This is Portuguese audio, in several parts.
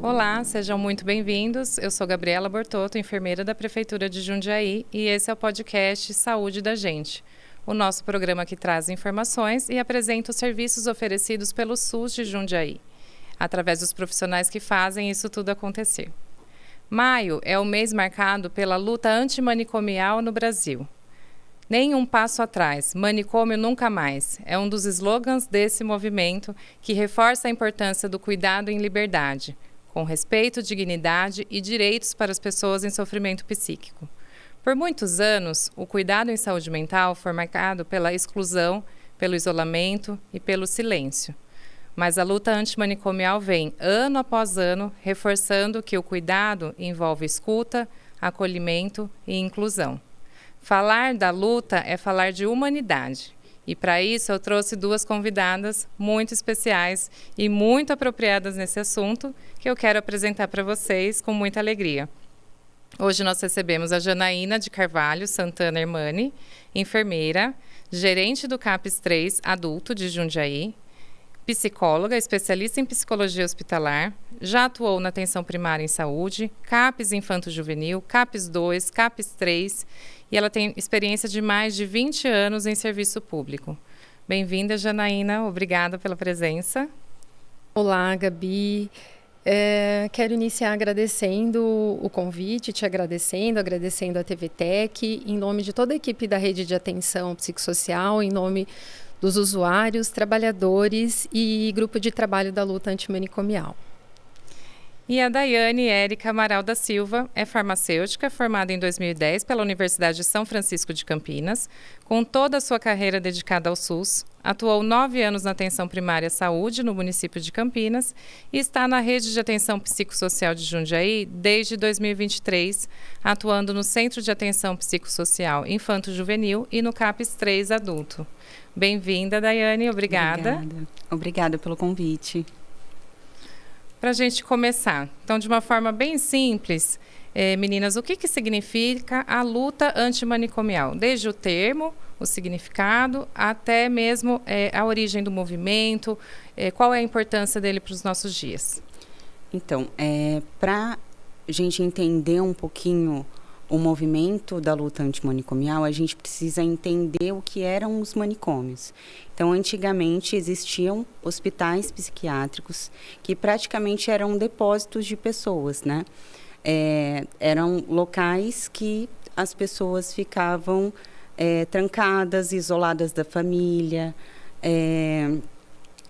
Olá, sejam muito bem-vindos. Eu sou Gabriela Bortotto, enfermeira da Prefeitura de Jundiaí, e esse é o podcast Saúde da Gente, o nosso programa que traz informações e apresenta os serviços oferecidos pelo SUS de Jundiaí, através dos profissionais que fazem isso tudo acontecer. Maio é o mês marcado pela luta antimanicomial no Brasil. Nem um passo atrás, manicômio nunca mais. É um dos slogans desse movimento que reforça a importância do cuidado em liberdade, com respeito, dignidade e direitos para as pessoas em sofrimento psíquico. Por muitos anos, o cuidado em saúde mental foi marcado pela exclusão, pelo isolamento e pelo silêncio. Mas a luta antimanicomial vem, ano após ano, reforçando que o cuidado envolve escuta, acolhimento e inclusão. Falar da luta é falar de humanidade. E para isso eu trouxe duas convidadas muito especiais e muito apropriadas nesse assunto que eu quero apresentar para vocês com muita alegria. Hoje nós recebemos a Janaína de Carvalho Santana Hermani, enfermeira, gerente do CAPS 3 adulto de Jundiaí, psicóloga, especialista em psicologia hospitalar, já atuou na atenção primária em saúde, CAPS infanto-juvenil, CAPS 2, CAPS 3, e ela tem experiência de mais de 20 anos em serviço público. Bem-vinda, Janaína, obrigada pela presença. Olá, Gabi. Quero iniciar agradecendo o convite, agradecendo a TVTech, em nome de toda a equipe da Rede de Atenção Psicossocial, em nome dos usuários, trabalhadores e grupo de trabalho da luta antimanicomial. E a Daiane Érica Amaral da Silva é farmacêutica, formada em 2010 pela Universidade de São Francisco de Campinas, com toda a sua carreira dedicada ao SUS, atuou 9 anos na atenção primária à saúde no município de Campinas e está na rede de atenção psicossocial de Jundiaí desde 2023, atuando no Centro de Atenção Psicossocial Infanto-Juvenil e no CAPS 3 adulto. Bem-vinda, Daiane, obrigada. Obrigada pelo convite. Para a gente começar, então, de uma forma bem simples, meninas, o que significa a luta antimanicomial? Desde o termo, o significado, até mesmo a origem do movimento, qual é a importância dele para os nossos dias? Então, para a gente entender um pouquinho o movimento da luta antimanicomial, a gente precisa entender o que eram os manicômios. Então, antigamente existiam hospitais psiquiátricos que praticamente eram depósitos de pessoas, né? Eram locais que as pessoas ficavam trancadas, isoladas da família,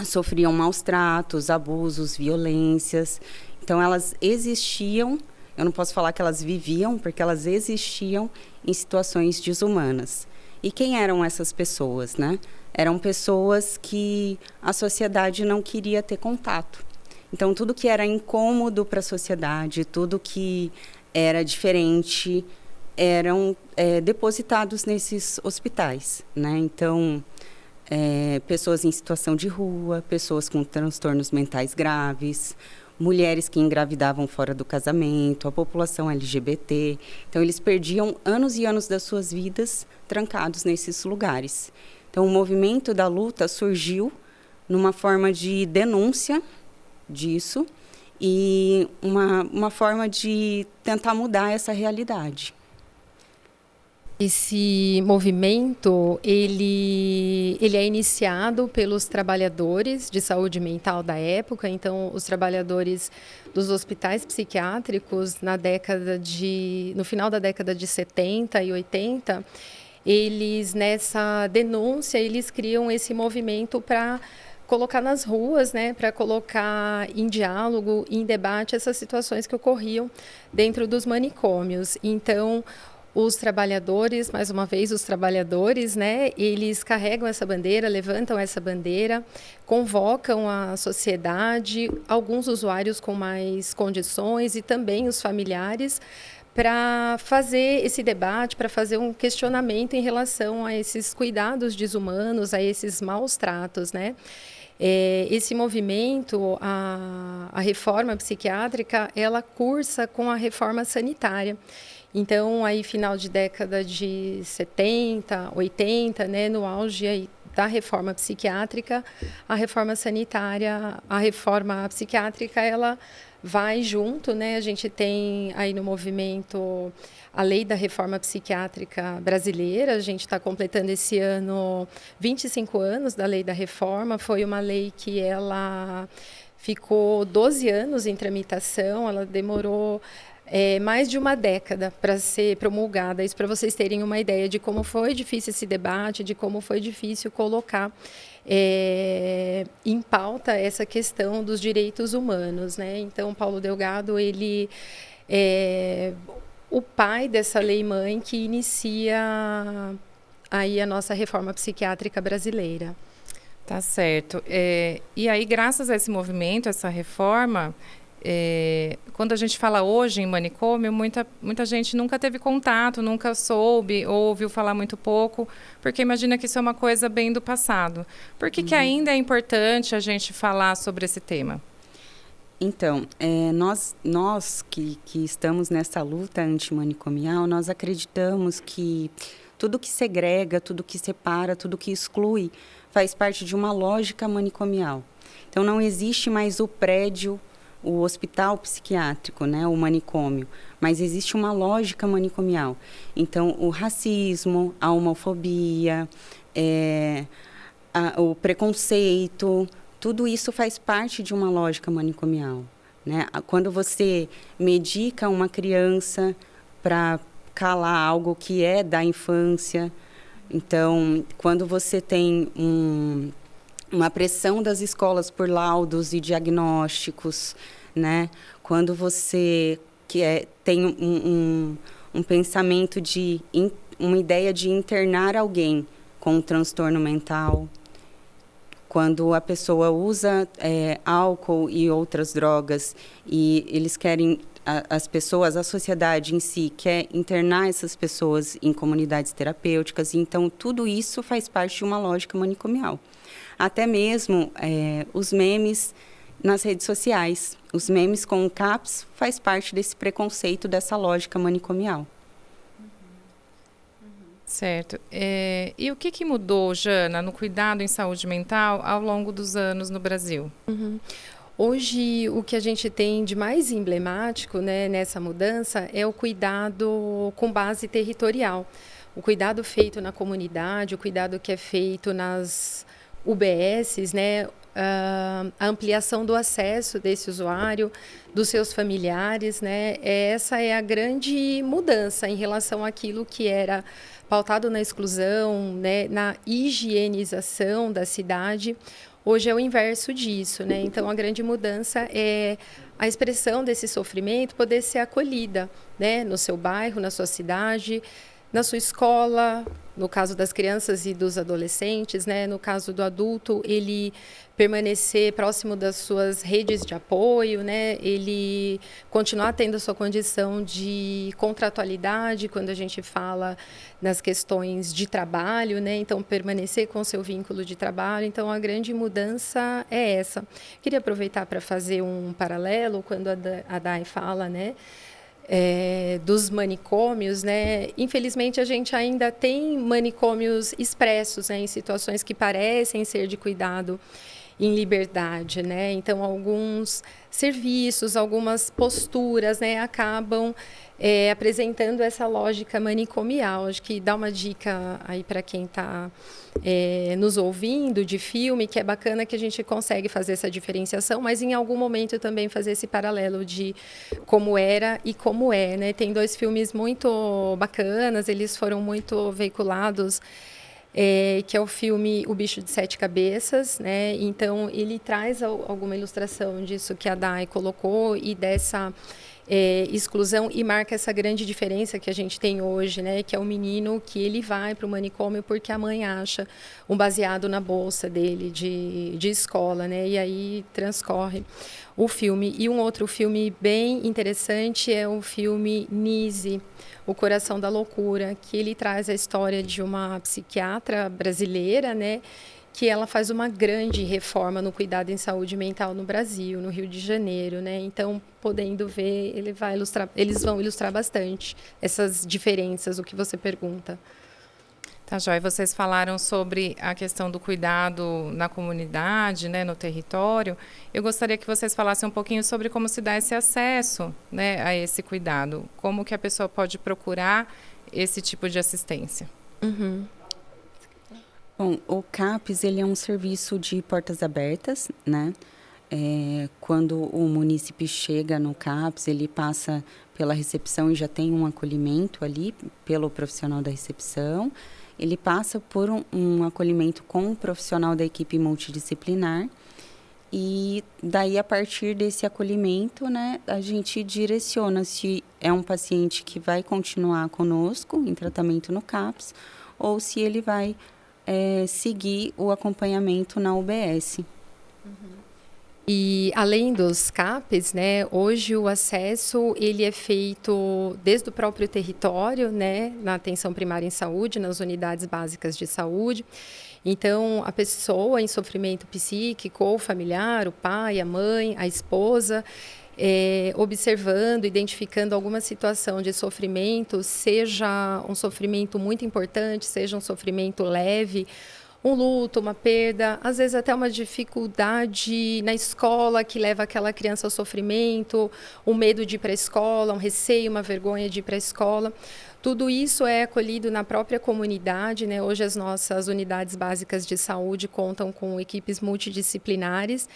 sofriam maus tratos, abusos, violências. Então, elas existiam. Eu não posso falar que elas viviam, porque elas existiam em situações desumanas. E quem eram essas pessoas, né? Eram pessoas que a sociedade não queria ter contato. Então, tudo que era incômodo para a sociedade, tudo que era diferente, eram depositados nesses hospitais, né? Então, pessoas em situação de rua, pessoas com transtornos mentais graves, mulheres que engravidavam fora do casamento, a população LGBT. Então, eles perdiam anos e anos das suas vidas trancados nesses lugares. Então, o movimento da luta surgiu numa forma de denúncia disso e uma forma de tentar mudar essa realidade. Esse movimento, ele é iniciado pelos trabalhadores de saúde mental da época. Então, os trabalhadores dos hospitais psiquiátricos no final da década de 70 e 80, eles, nessa denúncia, eles criam esse movimento para colocar nas ruas, né, para colocar em diálogo, em debate essas situações que ocorriam dentro dos manicômios. Então, os trabalhadores, mais uma vez, né, eles carregam essa bandeira, levantam essa bandeira, convocam a sociedade, alguns usuários com mais condições e também os familiares, para fazer esse debate, para fazer um questionamento em relação a esses cuidados desumanos, a esses maus tratos, né? Esse movimento, a reforma psiquiátrica, ela cursa com a reforma sanitária. Então, aí, final de década de 70, 80, né, no auge aí da reforma psiquiátrica, a reforma sanitária, a reforma psiquiátrica, ela vai junto, né? A gente tem aí no movimento a Lei da Reforma Psiquiátrica Brasileira. A gente está completando esse ano 25 anos da Lei da Reforma. Foi uma lei que ela ficou 12 anos em tramitação, ela demorou mais de uma década para ser promulgada. Isso para vocês terem uma ideia de como foi difícil esse debate, de como foi difícil colocar em pauta essa questão dos direitos humanos, né? Então, Paulo Delgado, ele é o pai dessa lei-mãe que inicia aí a nossa reforma psiquiátrica brasileira. Tá certo. E aí, graças a esse movimento, essa reforma, quando a gente fala hoje em manicômio, muita gente nunca teve contato, nunca soube, ou ouviu falar muito pouco, porque imagina que isso é uma coisa bem do passado. Por que ainda é importante a gente falar sobre esse tema? Então, nós que estamos nessa luta antimanicomial, nós acreditamos que tudo que segrega, tudo que separa, tudo que exclui, faz parte de uma lógica manicomial. Então, não existe mais o prédio, o hospital psiquiátrico, né, o manicômio, mas existe uma lógica manicomial. Então, o racismo, a homofobia, o preconceito, tudo isso faz parte de uma lógica manicomial, né? Quando você medica uma criança para calar algo que é da infância, então, quando você tem uma pressão das escolas por laudos e diagnósticos, né? Quando você tem um pensamento uma ideia de internar alguém com um transtorno mental, quando a pessoa usa álcool e outras drogas e eles querem, as pessoas, a sociedade em si quer internar essas pessoas em comunidades terapêuticas, então tudo isso faz parte de uma lógica manicomial. Até mesmo os memes nas redes sociais, os memes com CAPS faz parte desse preconceito, dessa lógica manicomial. Certo. E o que mudou, Jana, no cuidado em saúde mental ao longo dos anos no Brasil? Hoje, o que a gente tem de mais emblemático, né, nessa mudança é o cuidado com base territorial. O cuidado feito na comunidade, o cuidado que é feito nas UBSs, né, a ampliação do acesso desse usuário, dos seus familiares, né, essa é a grande mudança em relação àquilo que era pautado na exclusão, né, na higienização da cidade. Hoje é o inverso disso, né? Então, a grande mudança é a expressão desse sofrimento poder ser acolhida, né, no seu bairro, na sua cidade, na sua escola, no caso das crianças e dos adolescentes, né? No caso do adulto, ele permanecer próximo das suas redes de apoio, né? Ele continuar tendo a sua condição de contratualidade quando a gente fala nas questões de trabalho, né? Então, permanecer com o seu vínculo de trabalho. Então, a grande mudança é essa. Queria aproveitar para fazer um paralelo quando a Dai fala, né? Dos manicômios, né? Infelizmente, a gente ainda tem manicômios expressos, né, em situações que parecem ser de cuidado em liberdade, né? Então, alguns serviços, algumas posturas, né, acabam apresentando essa lógica manicomial. Acho que dá uma dica aí para quem está nos ouvindo de filme, que é bacana que a gente consegue fazer essa diferenciação, mas em algum momento também fazer esse paralelo de como era e como é, né? Tem 2 filmes muito bacanas, eles foram muito veiculados, que é o filme O Bicho de 7 Cabeças, né? Então, ele traz alguma ilustração disso que a Dai colocou e dessa exclusão, e marca essa grande diferença que a gente tem hoje, né? Que é o menino que ele vai para o manicômio porque a mãe acha um baseado na bolsa dele de escola, né? E aí transcorre o filme. E um outro filme bem interessante é o filme Nise, O Coração da Loucura, que ele traz a história de uma psiquiatra brasileira, né? Que ela faz uma grande reforma no cuidado em saúde mental no Brasil, no Rio de Janeiro, né? Então, podendo ver, eles vão ilustrar bastante essas diferenças, o que você pergunta. Tá, joia. Vocês falaram sobre a questão do cuidado na comunidade, né, no território. Eu gostaria que vocês falassem um pouquinho sobre como se dá esse acesso, né, a esse cuidado. Como que a pessoa pode procurar esse tipo de assistência? Uhum. Bom, o CAPS, ele é um serviço de portas abertas, né? Quando o munícipe chega no CAPS, ele passa pela recepção e já tem um acolhimento ali pelo profissional da recepção. Ele passa por um acolhimento com o profissional da equipe multidisciplinar. E daí, a partir desse acolhimento, né, a gente direciona se é um paciente que vai continuar conosco em tratamento no CAPS ou se ele vai seguir o acompanhamento na UBS. E além dos CAPs, né, hoje o acesso ele é feito desde o próprio território, né, na atenção primária em saúde, nas unidades básicas de saúde. Então, a pessoa em sofrimento psíquico ou familiar, o pai, a mãe, a esposa, observando, identificando alguma situação de sofrimento, seja um sofrimento muito importante, seja um sofrimento leve, um luto, uma perda, às vezes até uma dificuldade na escola que leva aquela criança ao sofrimento, um medo de ir para a escola, um receio, uma vergonha de ir para a escola. Tudo isso é acolhido na própria comunidade, né? Hoje as nossas unidades básicas de saúde contam com equipes multidisciplinares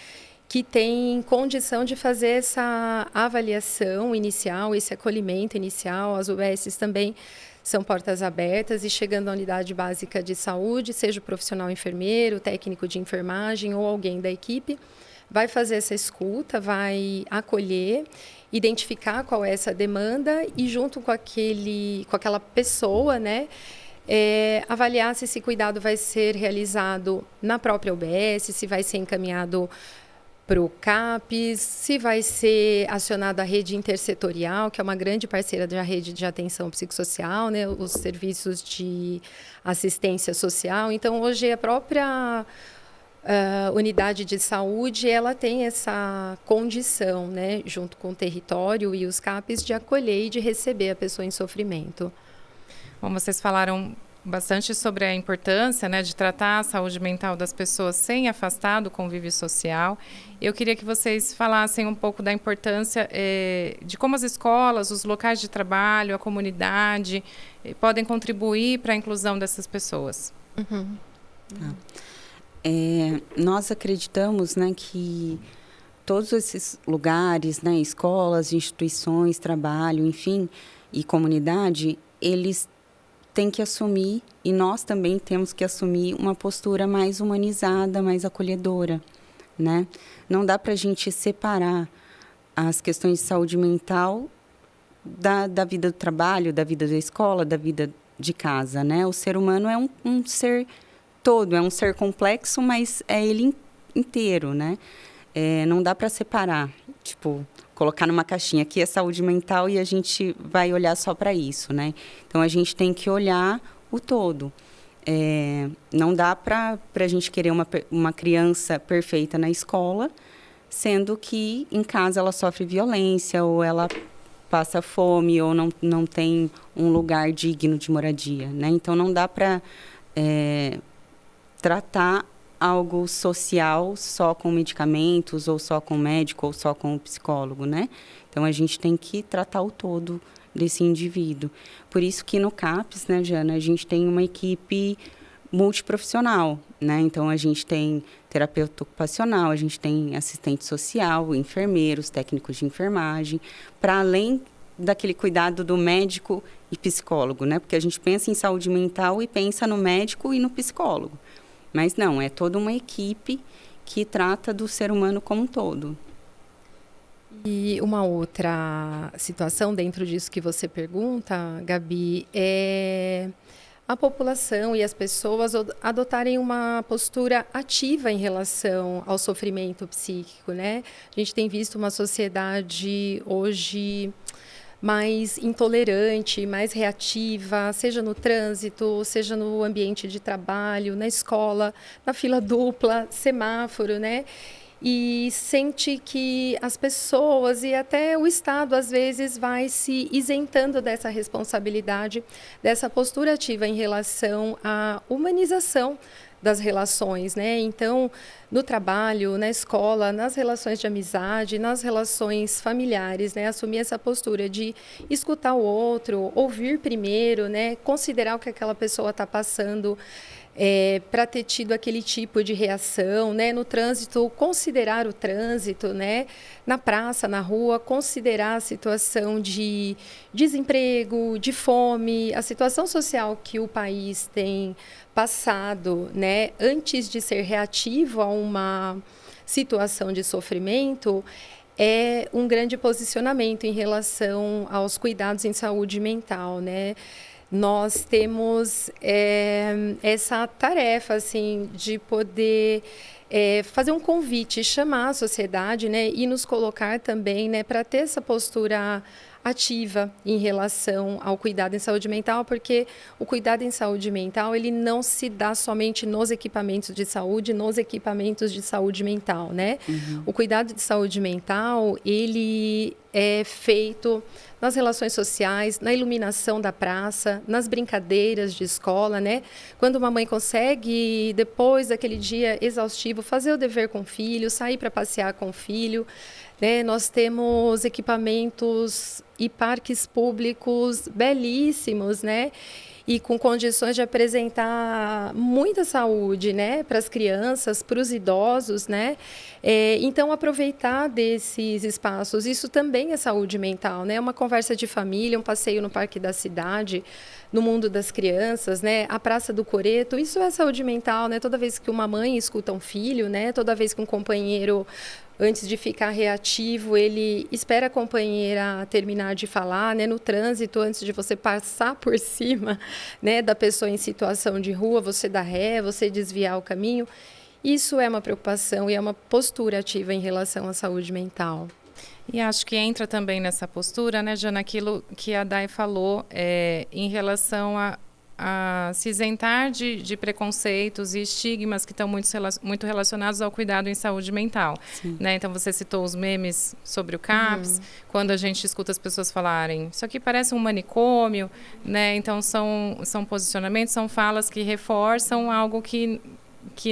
que têm condição de fazer essa avaliação inicial, esse acolhimento inicial. As UBSs também são portas abertas e chegando à unidade básica de saúde, seja o profissional enfermeiro, técnico de enfermagem ou alguém da equipe, vai fazer essa escuta, vai acolher, identificar qual é essa demanda e junto com aquela pessoa, né, avaliar se esse cuidado vai ser realizado na própria UBS, se vai ser encaminhado para o CAPS, se vai ser acionada a rede intersetorial, que é uma grande parceira da rede de atenção psicossocial, né, os serviços de assistência social. Então, hoje, a própria unidade de saúde ela tem essa condição, né, junto com o território e os CAPs, de acolher e de receber a pessoa em sofrimento. Bom, vocês falaram bastante sobre a importância, né, de tratar a saúde mental das pessoas sem afastar do convívio social. Eu queria que vocês falassem um pouco da importância de como as escolas, os locais de trabalho, a comunidade podem contribuir para a inclusão dessas pessoas. Uhum. Tá. Nós acreditamos, né, que todos esses lugares, né, escolas, instituições, trabalho, enfim, e comunidade, eles têm que assumir, e nós também temos que assumir uma postura mais humanizada, mais acolhedora, né? Não dá para a gente separar as questões de saúde mental da vida do trabalho, da vida da escola, da vida de casa, né? O ser humano é um ser todo, é um ser complexo, mas é ele inteiro, né? Não dá para separar, tipo, colocar numa caixinha, aqui é saúde mental e a gente vai olhar só para isso, né? Então, a gente tem que olhar o todo. Não dá para a gente querer uma criança perfeita na escola, sendo que em casa ela sofre violência, ou ela passa fome, ou não tem um lugar digno de moradia, né? Então, não dá para tratar algo social só com medicamentos, ou só com médico, ou só com o psicólogo, né? Então, a gente tem que tratar o todo desse indivíduo. Por isso que no CAPS, né, Jana, a gente tem uma equipe multiprofissional, né? Então, a gente tem terapeuta ocupacional, a gente tem assistente social, enfermeiros, técnicos de enfermagem, para além daquele cuidado do médico e psicólogo, né? Porque a gente pensa em saúde mental e pensa no médico e no psicólogo. Mas não, é toda uma equipe que trata do ser humano como um todo. E uma outra situação dentro disso que você pergunta, Gabi, é a população e as pessoas adotarem uma postura ativa em relação ao sofrimento psíquico, né? A gente tem visto uma sociedade hoje mais intolerante, mais reativa, seja no trânsito, seja no ambiente de trabalho, na escola, na fila dupla, semáforo, né? e sente que as pessoas e até o Estado, às vezes, vai se isentando dessa responsabilidade, dessa postura ativa em relação à humanização das relações, né? Então, no trabalho, na escola, nas relações de amizade, nas relações familiares, né? Assumir essa postura de escutar o outro, ouvir primeiro, né? Considerar o que aquela pessoa está passando, para ter tido aquele tipo de reação, né? No trânsito, considerar o trânsito, né? Na praça, na rua, considerar a situação de desemprego, de fome, a situação social que o país tem passado, né? Antes de ser reativo a uma situação de sofrimento, é um grande posicionamento em relação aos cuidados em saúde mental, né? Nós temos essa tarefa assim, de poder fazer um convite, chamar a sociedade, né, e nos colocar também, né, para ter essa postura ativa em relação ao cuidado em saúde mental, porque o cuidado em saúde mental ele não se dá somente nos equipamentos de saúde mental, né? Uhum. O cuidado de saúde mental ele é feito nas relações sociais, na iluminação da praça, nas brincadeiras de escola, né? Quando uma mãe consegue, depois daquele dia exaustivo, fazer o dever com o filho, sair para passear com o filho, né? Nós temos equipamentos e parques públicos belíssimos, né? E com condições de apresentar muita saúde, né, para as crianças, para os idosos, né? Então, aproveitar desses espaços, isso também é saúde mental, né? Uma conversa de família, um passeio no Parque da Cidade, no mundo das crianças, né? A Praça do Coreto, isso é saúde mental, né? Toda vez que uma mãe escuta um filho, né? Toda vez que um companheiro, antes de ficar reativo, ele espera a companheira terminar de falar, né? No trânsito, antes de você passar por cima, né, da pessoa em situação de rua, você dar ré, você desviar o caminho. Isso é uma preocupação e é uma postura ativa em relação à saúde mental. E acho que entra também nessa postura, né, Jana, aquilo que a Day falou em relação a se isentar de preconceitos e estigmas que estão muito relacionados ao cuidado em saúde mental. Né? Então, você citou os memes sobre o CAPS, quando a gente escuta as pessoas falarem, isso aqui parece um manicômio, né? Então, são posicionamentos, são falas que reforçam algo que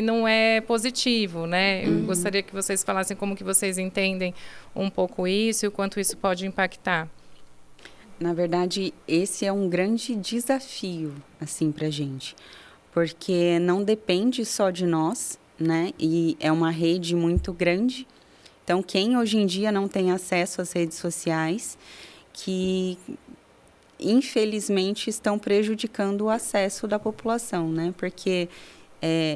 não é positivo, né? Eu gostaria que vocês falassem como que vocês entendem um pouco isso e o quanto isso pode impactar. Na verdade, esse é um grande desafio, assim, pra gente. Porque não depende só de nós, né? E é uma rede muito grande. Então, quem hoje em dia não tem acesso às redes sociais, que infelizmente estão prejudicando o acesso da população, né? Porque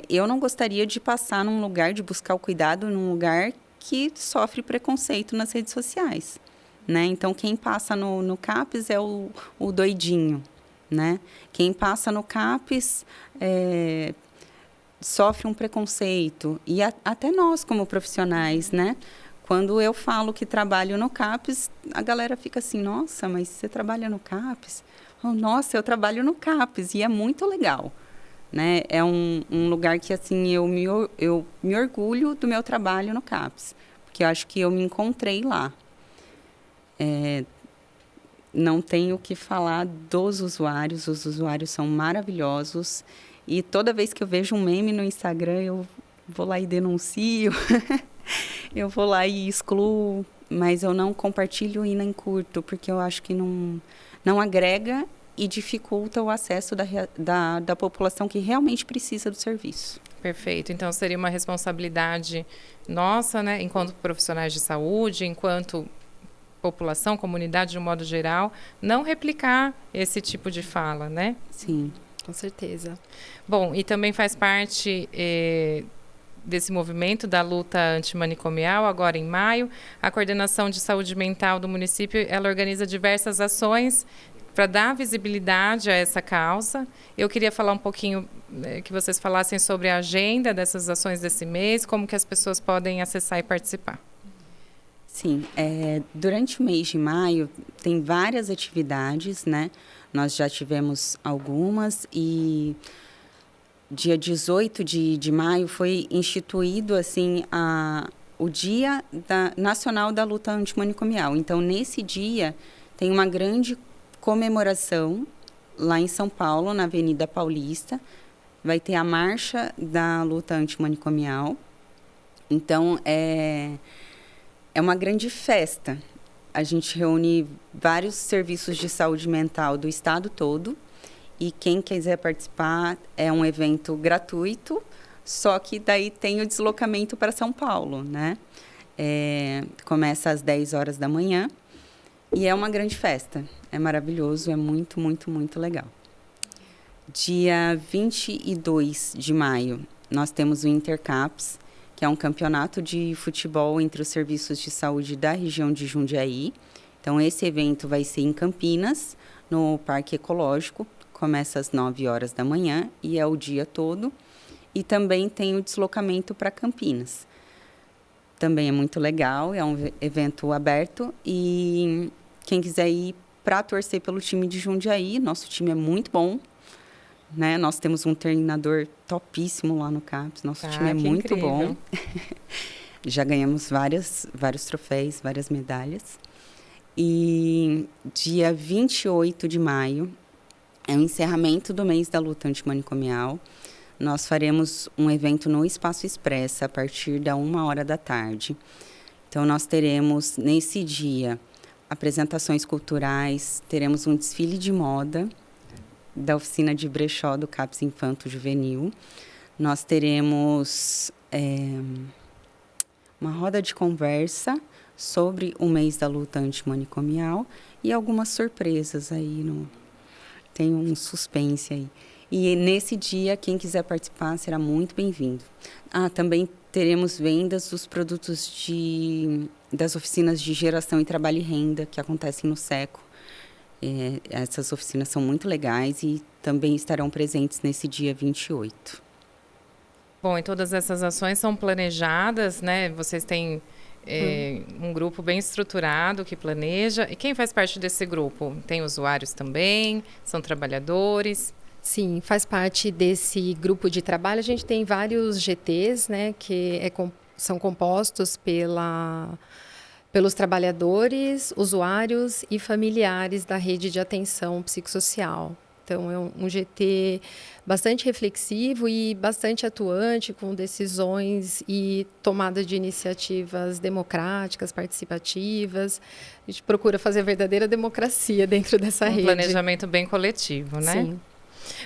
eu não gostaria de passar num lugar, de buscar o cuidado num lugar que sofre preconceito nas redes sociais. Né? Então, quem passa no CAPS é o doidinho, né? Quem passa no CAPS sofre um preconceito. E até nós, como profissionais, né? Quando eu falo que trabalho no CAPS, a galera fica assim, nossa, mas você trabalha no CAPS? Oh, nossa, eu trabalho no CAPS e é muito legal. Né? É um lugar que assim, eu me orgulho do meu trabalho no CAPS, porque eu acho que eu me encontrei lá. Não tenho o que falar dos usuários, os usuários são maravilhosos e toda vez que eu vejo um meme no Instagram, eu vou lá e denuncio, eu vou lá e excluo, mas eu não compartilho e nem curto, porque eu acho que não agrega e dificulta o acesso da população que realmente precisa do serviço. Perfeito. Então, seria uma responsabilidade nossa, né, enquanto profissionais de saúde, enquanto população, comunidade de um modo geral, não replicar esse tipo de fala, né? Sim, com certeza. Bom, e também faz parte desse movimento da luta antimanicomial, agora em maio, a Coordenação de Saúde Mental do município, ela organiza diversas ações para dar visibilidade a essa causa. Eu queria falar um pouquinho, que vocês falassem sobre a agenda dessas ações desse mês, como que as pessoas podem acessar e participar. Sim, durante o mês de maio tem várias atividades, né? Nós já tivemos algumas e dia 18 de maio foi instituído assim, o Dia Nacional da Luta Antimanicomial. Então, nesse dia, tem uma grande comemoração lá em São Paulo, na Avenida Paulista. Vai ter a Marcha da Luta Antimanicomial. Então, é uma grande festa. A gente reúne vários serviços de saúde mental do estado todo. E quem quiser participar, é um evento gratuito, só que daí tem o deslocamento para São Paulo, né? Começa às 10 horas da manhã e é uma grande festa. É maravilhoso, é muito, muito, muito legal. Dia 22 de maio, nós temos o Intercaps, que é um campeonato de futebol entre os serviços de saúde da região de Jundiaí. Então, esse evento vai ser em Campinas, no Parque Ecológico. Começa às 9 horas da manhã e é o dia todo. E também tem o deslocamento para Campinas. Também é muito legal, é um evento aberto. E quem quiser ir para torcer pelo time de Jundiaí, nosso time é muito bom. Né? Nós temos um treinador topíssimo lá no CAPS. Nosso time é muito bom. Já ganhamos vários troféus, várias medalhas. E dia 28 de maio é o encerramento do mês da luta antimanicomial. Nós faremos um evento no Espaço Expressa a partir da 1h da tarde. Então, nós teremos, nesse dia, apresentações culturais, teremos um desfile de moda da oficina de brechó do CAPS Infanto Juvenil. Nós teremos uma roda de conversa sobre o mês da luta antimanicomial e algumas surpresas aí. Tem um suspense aí. E nesse dia, quem quiser participar será muito bem-vindo. Também teremos vendas dos produtos das oficinas de geração e trabalho e renda que acontecem no SECO. Essas oficinas são muito legais e também estarão presentes nesse dia 28. Bom, e todas essas ações são planejadas, né? Vocês têm um grupo bem estruturado que planeja. E quem faz parte desse grupo? Tem usuários também? São trabalhadores? Sim, faz parte desse grupo de trabalho. A gente tem vários GTs, né, que são compostos pelos trabalhadores, usuários e familiares da rede de atenção psicossocial. Então, é um GT bastante reflexivo e bastante atuante, com decisões e tomada de iniciativas democráticas, participativas. A gente procura fazer verdadeira democracia dentro dessa rede. Um planejamento bem coletivo, né? Sim.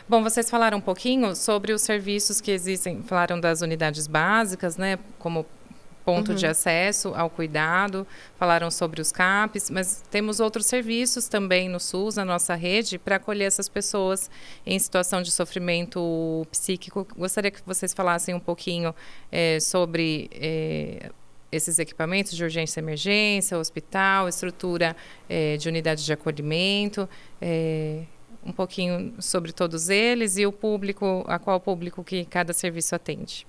Bom, vocês falaram um pouquinho sobre os serviços que existem, falaram das unidades básicas, né, como ponto de acesso ao cuidado, falaram sobre os CAPs, mas temos outros serviços também no SUS, na nossa rede, para acolher essas pessoas em situação de sofrimento psíquico. Gostaria que vocês falassem um pouquinho sobre esses equipamentos de urgência e emergência, hospital, estrutura de unidade de acolhimento, um pouquinho sobre todos eles e o público, a qual público que cada serviço atende.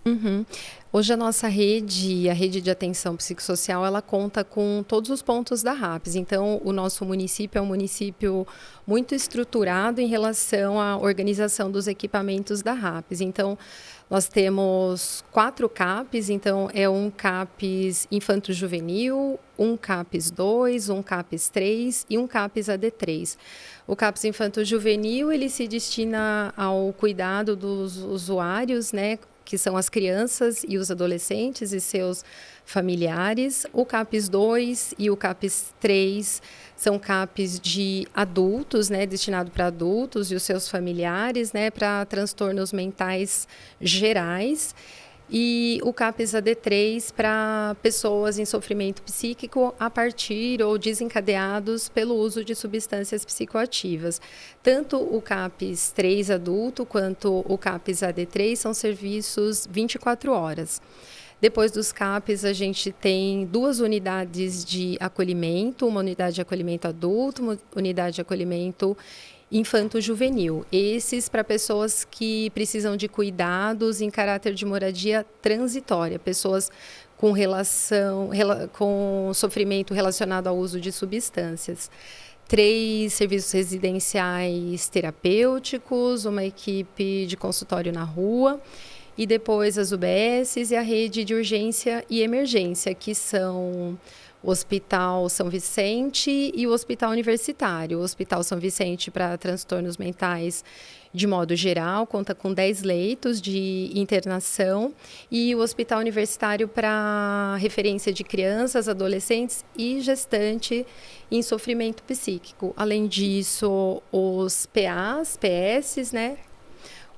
Hoje a nossa rede, a rede de atenção psicossocial, ela conta com todos os pontos da RAPS. Então, o nosso município é um município muito estruturado em relação à organização dos equipamentos da RAPS. Então, nós temos 4 CAPs, então é um CAPs infanto-juvenil, um CAPs 2, um CAPs 3 e um CAPs AD3. O CAPs infanto-juvenil, ele se destina ao cuidado dos usuários, né, que são as crianças e os adolescentes e seus familiares. O CAPs 2 e o CAPs 3 são CAPs de adultos, né, destinado para adultos e os seus familiares, né, para transtornos mentais gerais. E o CAPs AD3 para pessoas em sofrimento psíquico a partir ou desencadeados pelo uso de substâncias psicoativas. Tanto o CAPs 3 adulto quanto o CAPs AD3 são serviços 24 horas. Depois dos CAPs, a gente tem 2 unidades de acolhimento, uma unidade de acolhimento adulto, uma unidade de acolhimento infanto-juvenil. Esses para pessoas que precisam de cuidados em caráter de moradia transitória, pessoas com sofrimento relacionado ao uso de substâncias. 3 serviços residenciais terapêuticos, uma equipe de consultório na rua e depois as UBSs e a rede de urgência e emergência, que são o Hospital São Vicente e o Hospital Universitário. O Hospital São Vicente para transtornos mentais de modo geral, conta com 10 leitos de internação, e o Hospital Universitário para referência de crianças, adolescentes e gestante em sofrimento psíquico. Além disso, os PAs, PS, né?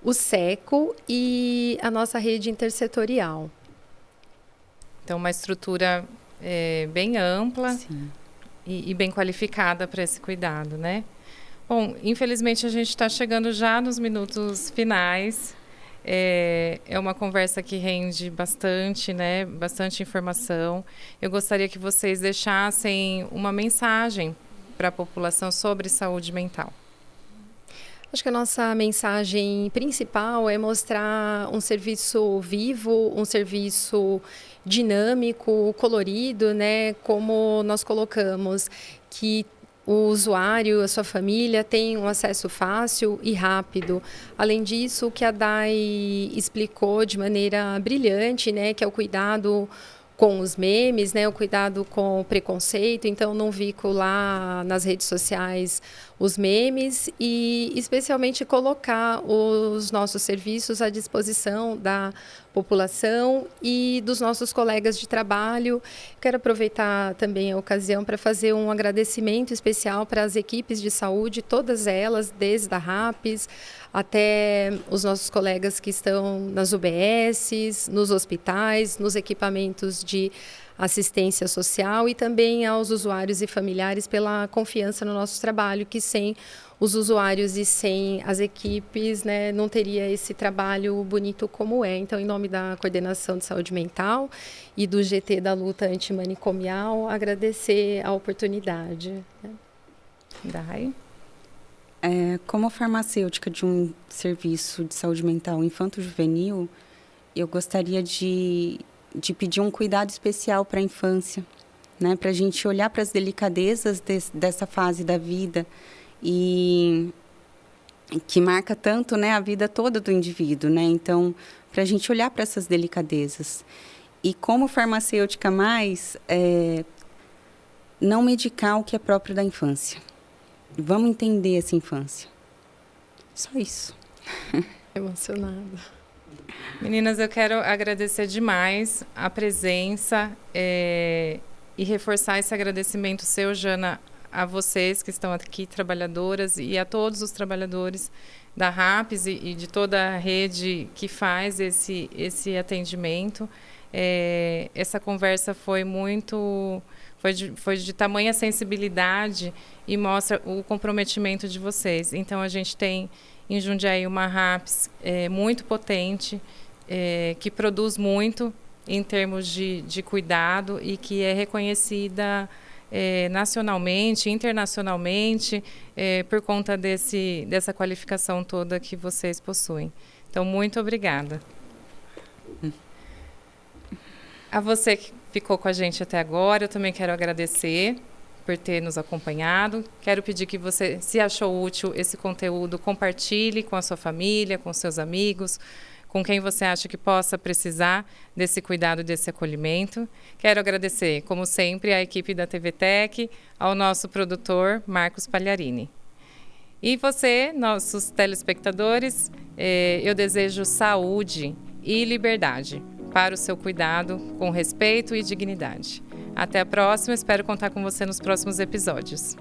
O SECO e a nossa rede intersetorial. Então, uma estrutura bem ampla e bem qualificada para esse cuidado, né? Bom, infelizmente a gente está chegando já nos minutos finais. É uma conversa que rende bastante, né? Bastante informação. Eu gostaria que vocês deixassem uma mensagem para a população sobre saúde mental. Acho que a nossa mensagem principal é mostrar um serviço vivo, um serviço dinâmico, colorido, né? Como nós colocamos, que o usuário, a sua família, tem um acesso fácil e rápido. Além disso, o que a Dai explicou de maneira brilhante, né? Que é o cuidado com os memes, né, o cuidado com o preconceito, então não vincular nas redes sociais os memes e especialmente colocar os nossos serviços à disposição da população e dos nossos colegas de trabalho. Quero aproveitar também a ocasião para fazer um agradecimento especial para as equipes de saúde, todas elas, desde a RAPS até os nossos colegas que estão nas UBSs, nos hospitais, nos equipamentos de assistência social e também aos usuários e familiares pela confiança no nosso trabalho, que sem os usuários e sem as equipes, né, não teria esse trabalho bonito como é. Então, em nome da Coordenação de Saúde Mental e do GT da Luta Antimanicomial, agradecer a oportunidade. Né? Dai. Como farmacêutica de um serviço de saúde mental infanto-juvenil, eu gostaria de pedir um cuidado especial para a infância, né? Para a gente olhar para as delicadezas dessa fase da vida e que marca tanto, né, a vida toda do indivíduo, né? Então, para a gente olhar para essas delicadezas. E como farmacêutica não medicar o que é próprio da infância. Vamos entender essa infância. Só isso. Emocionada. Meninas, eu quero agradecer demais a presença e reforçar esse agradecimento seu, Jana, a vocês que estão aqui, trabalhadoras, e a todos os trabalhadores da RAPS e de toda a rede que faz esse atendimento. Essa conversa foi de tamanha sensibilidade e mostra o comprometimento de vocês. Então, a gente tem em Jundiaí uma RAPS muito potente, que produz muito em termos de cuidado e que é reconhecida nacionalmente, internacionalmente, por conta dessa qualificação toda que vocês possuem. Então, muito obrigada. A você que ficou com a gente até agora, eu também quero agradecer por ter nos acompanhado. Quero pedir que você, se achou útil esse conteúdo, compartilhe com a sua família, com seus amigos, com quem você acha que possa precisar desse cuidado, desse acolhimento. Quero agradecer, como sempre, à equipe da TV Tech, ao nosso produtor, Marcos Pagliarini. E você, nossos telespectadores, eu desejo saúde e liberdade para o seu cuidado com respeito e dignidade. Até a próxima, espero contar com você nos próximos episódios.